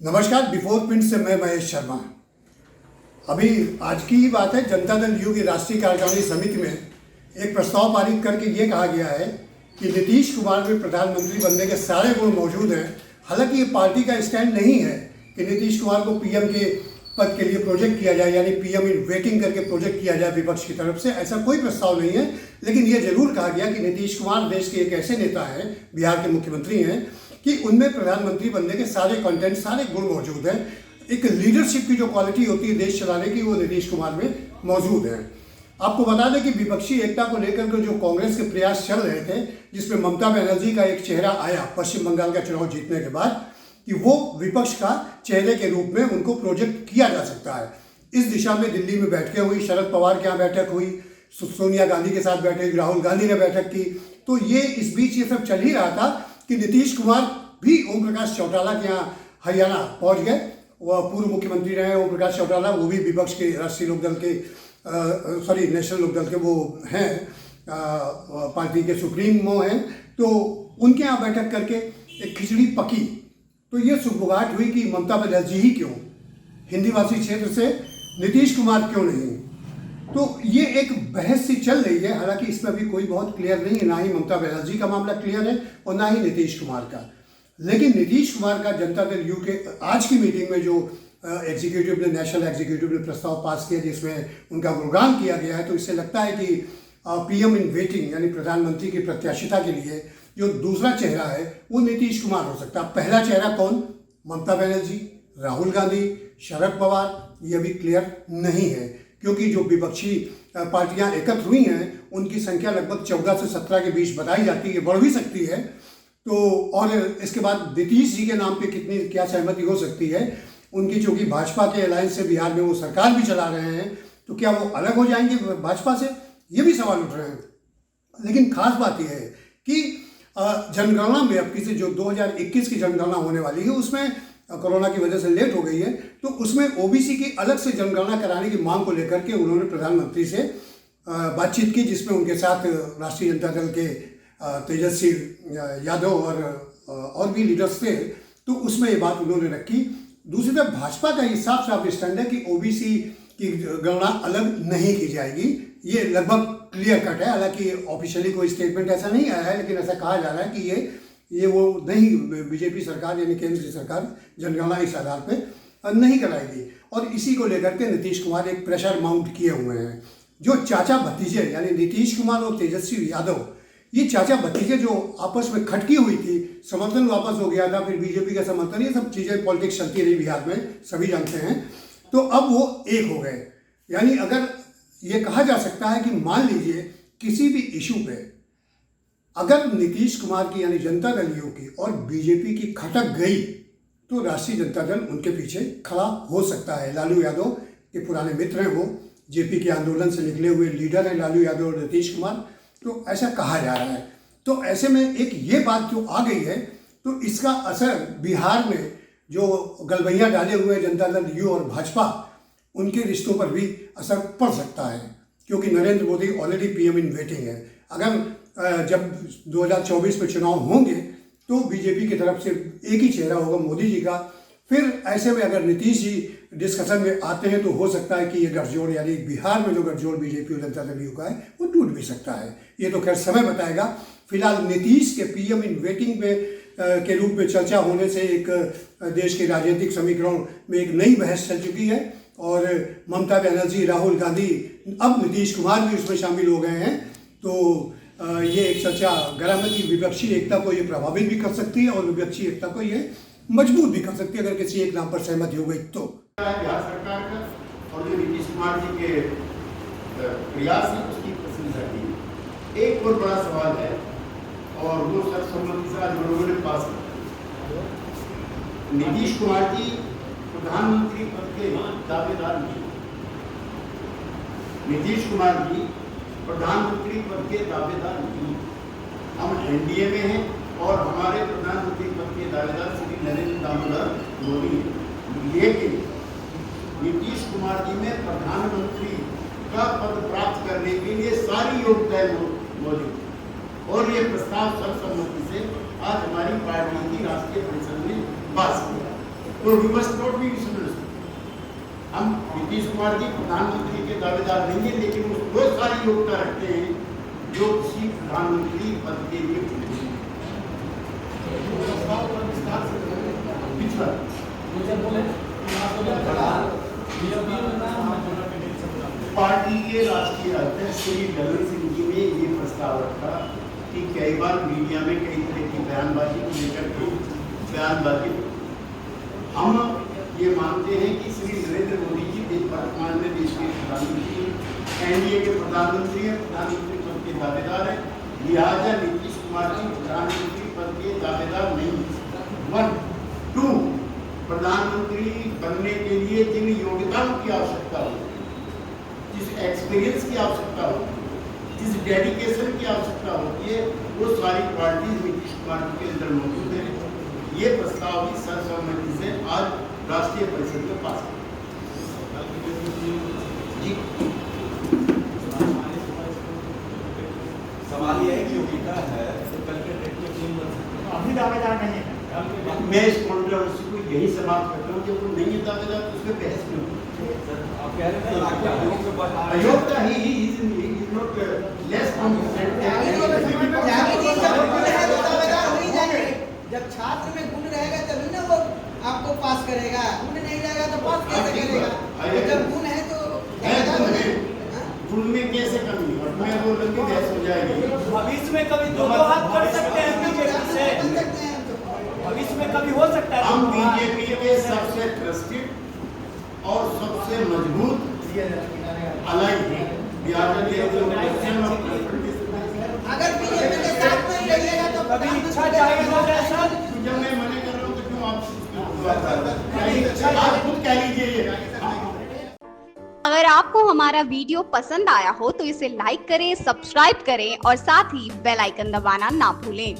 नमस्कार। Before print से मैं महेश शर्मा। अभी आज की ही बात है, जनता दल यू की राष्ट्रीय कार्यकारिणी समिति में एक प्रस्ताव पारित करके ये कहा गया है कि नीतीश कुमार में प्रधानमंत्री बनने के सारे गुण मौजूद हैं। हालांकि ये पार्टी का स्टैंड नहीं है कि नीतीश कुमार को पीएम के पद के लिए प्रोजेक्ट किया जाए, यानी पीएम इन वेटिंग करके प्रोजेक्ट किया जाए विपक्ष की तरफ से। ऐसा कोई प्रस्ताव नहीं है, लेकिन ये जरूर कहा गया कि नीतीश कुमार देश के एक ऐसे नेता हैं, बिहार के मुख्यमंत्री हैं, कि उनमें प्रधानमंत्री बनने के सारे कंटेंट, सारे गुण मौजूद हैं। एक लीडरशिप की जो क्वालिटी होती है देश चलाने की, वो नीतीश कुमार में मौजूद है। आपको बता दें कि विपक्षी एकता को लेकर के जो कांग्रेस के प्रयास चल रहे थे, जिसमें ममता बनर्जी का एक चेहरा आया पश्चिम बंगाल का चुनाव जीतने के बाद, कि वो विपक्ष का चेहरे के रूप में उनको प्रोजेक्ट किया जा सकता है। इस दिशा में दिल्ली में बैठकें हुई, शरद पवार के यहाँ बैठक हुई, सोनिया गांधी के साथ बैठक, राहुल गांधी ने बैठक की। तो ये इस बीच ये सब चल ही रहा था कि नीतीश कुमार भी ओम प्रकाश चौटाला के यहाँ हरियाणा पहुँच गए। वह पूर्व मुख्यमंत्री रहे ओम प्रकाश चौटाला, वो भी विपक्ष के राष्ट्रीय लोकदल के नेशनल लोकदल के वो हैं, पार्टी के सुप्रीमो हैं। तो उनके यहाँ बैठक करके एक खिचड़ी पकी। तो ये सुगबुगाहट हुई कि ममता बनर्जी ही क्यों, हिंदी भाषी क्षेत्र से नीतीश कुमार क्यों नहीं। तो ये एक बहस सी चल रही है। हालांकि इसमें भी कोई बहुत क्लियर नहीं है, ना ही ममता बनर्जी का मामला क्लियर है और ना ही नीतीश कुमार का। लेकिन नीतीश कुमार का जनता दल यू के आज की मीटिंग में जो एग्जीक्यूटिव ने, नेशनल एग्जीक्यूटिव ने प्रस्ताव पास किया, जिसमें उनका गुणगान किया गया है, तो इससे लगता है कि पीएम इन वेटिंग यानी प्रधानमंत्री की प्रत्याशिता के लिए जो दूसरा चेहरा है वो नीतीश कुमार हो सकता है। पहला चेहरा कौन? ममता बनर्जी, राहुल गांधी, शरद पवार, ये भी क्लियर नहीं है, क्योंकि जो विपक्षी पार्टियां एकत्र हुई हैं उनकी संख्या लगभग 14 से 17 के बीच बताई जाती है, बढ़ भी सकती है। तो और इसके बाद नीतीश जी के नाम पे कितनी क्या सहमति हो सकती है उनकी, चूंकि भाजपा के अलायंस से बिहार में वो सरकार भी चला रहे हैं, तो क्या वो अलग हो जाएंगे भाजपा से, ये भी सवाल उठ रहे हैं। लेकिन खास बात यह है कि जनगणना में अब किसी जो 2021 की जनगणना होने वाली है, उसमें कोरोना की वजह से लेट हो गई है, तो उसमें ओबीसी की अलग से जनगणना कराने की मांग को लेकर के उन्होंने प्रधानमंत्री से बातचीत की, जिसमें उनके साथ राष्ट्रीय जनता दल के तेजस्वी यादव और भी लीडर्स थे। तो उसमें ये बात उन्होंने रखी। दूसरी तरफ भाजपा का ये साफ साफ स्टैंड है कि ओबीसी की गणना अलग नहीं की जाएगी। ये लगभग क्लियर कट है। हालांकि ऑफिशियली कोई स्टेटमेंट ऐसा नहीं आया है, लेकिन ऐसा कहा जा रहा है कि ये वो नहीं, बीजेपी सरकार यानी केंद्र की सरकार जनगणना इस आधार पे नहीं कराएगी। और इसी को लेकर के नीतीश कुमार एक प्रेशर माउंट किए हुए हैं। जो चाचा भतीजे यानी नीतीश कुमार और तेजस्वी यादव, ये चाचा भतीजे जो आपस में खटकी हुई थी, समर्थन वापस हो गया था, फिर बीजेपी का समर्थन, ये सब चीज़ें पॉलिटिक्स चलती रही बिहार में, सभी जानते हैं। तो अब वो एक हो गए। यानी अगर ये कहा जा सकता है कि मान लीजिए किसी भी इशू पे अगर नीतीश कुमार की यानी जनता दल यू की और बीजेपी की खटक गई, तो राष्ट्रीय जनता दल उनके पीछे खड़ा हो सकता है। लालू यादव के पुराने मित्र हैं, वो जेपी के आंदोलन से निकले हुए लीडर हैं लालू यादव और नीतीश कुमार। तो ऐसा कहा जा रहा है। तो ऐसे में एक ये बात जो आ गई है, तो इसका असर बिहार में जो गलबैया डाले हुए हैं जनता दल यू और भाजपा, उनके रिश्तों पर भी असर पड़ सकता है, क्योंकि Narendra Modi already PM in waiting है। अगर जब 2024 में चुनाव होंगे तो बीजेपी की तरफ से एक ही चेहरा होगा, मोदी जी का। फिर ऐसे में अगर नीतीश जी डिस्कशन में आते हैं तो हो सकता है कि ये गठजोड़ यानी बिहार में जो गठजोड़ बीजेपी और जनता दल यू का है वो टूट भी सकता है। ये तो खैर समय बताएगा। फिलहाल नीतीश के पीएम इन वेटिंग में के रूप में चर्चा होने से एक देश के राजनीतिक समीकरण में एक नई बहस चल चुकी है, और ममता बनर्जी, राहुल गांधी, अब नीतीश कुमार भी उसमें शामिल हो गए हैं। तो ये एक चर्चा गर्म है कि विपक्षी एकता को ये प्रभावित भी कर सकती है और विपक्षी एकता को ये मजबूत भी कर सकती है, अगर किसी एक नाम पर सहमति हो गई तो। बिहार सरकार का और जो नीतीश कुमार जी के प्रयास है उसकी प्रशंसा की। एक और बड़ा सवाल है और वो सर्वसम्मति से आज लोगों ने पास किया। नीतीश कुमार जी प्रधानमंत्री पद के दावेदार नहीं। नीतीश कुमार जी प्रधानमंत्री पद के दावेदार नहीं। हम एनडीए में हैं और हमारे प्रधानमंत्री पद के दावेदार श्री नरेंद्र दामोदर मोदी हैं। लेकिन नीतीश कुमार जी में प्रधानमंत्री का पद प्राप्त करने के लिए सारी योग्यताएं मौजूद, और ये प्रस्ताव सर्वसम्मति से आज हमारी पार्टी की राष्ट्रीय परिषद में पास किया। और we must not be misunderstood. हम नीतीश कुमार जी प्रधानमंत्री के दावेदार नहीं है, लेकिन वो बहुत सारी योग्यता रखते हैं जो किसी प्रधानमंत्री पद के लिए पिछड़ा। पार्टी के राष्ट्रीय अध्यक्ष श्री ललन सिंह जी ने ये प्रस्ताव रखा कि कई बार मीडिया में कई तरह की बयानबाजी को लेकर के बयानबाजी, हम ये मानते हैं कि श्री नरेंद्र मोदी जी वर्तमान में देश के प्रधानमंत्री, एनडीए के प्रधानमंत्री हैं, प्रधानमंत्री पद के दावेदार हैं, लिहाजा नीतीश कुमार जी प्रधानमंत्री पद के दावेदार नहीं। 1, 2, प्रधानमंत्री बनने के लिए जिन योग्यताओं की आवश्यकता होती है, जिस एक्सपीरियंस की आवश्यकता होती है, जिस डेडिकेशन की आवश्यकता होती है, वो सारी क्वालिटीज नीतीश कुमार के अंदर मौजूद है। ये प्रस्ताव भी सर्वसम्मति से आज राष्ट्रीय परिषद में पास किया। जी सवाल यह है कि योग्यता है तो कल के डेट में क्यों बन सकते हैं? अभी दावेदार नहीं है। मैं इस कंट्रोवर्सी को यही समाप्त करता हूँ, जब वो नहीं है दावेदार तो उसमें बहस क्यों? आप कह रहे हैं अयोग्यता ही इज नॉट लेस जब छात्र में गुण रहेगा तभी ना वो आपको पास करेगा, गुण नहीं रहेगा तो पास कैसे करेगा? जब गुण है तो गुण में कैसे कमी? और मैं बोल रहा हूँ कि बहस हो जाएगी। भविष्य में कभी दो हाथ कर सकते हैं बीजेपी से, भविष्य में कभी हो सकता है। हम बीजेपी के सबसे ट्रस्टेड और सबसे मजबूत अलाई हैं। अगर बीजेपी के साथ में रहिएगा तो कभी इच्छा जाहिर हो जाए सर। जब मैं मना कर रहा हूँ तो क्यों आप खुद कह लीजिए। अगर आपको हमारा वीडियो पसंद आया हो तो इसे लाइक करें, सब्सक्राइब करें और साथ ही बेल आइकन दबाना ना भूलें।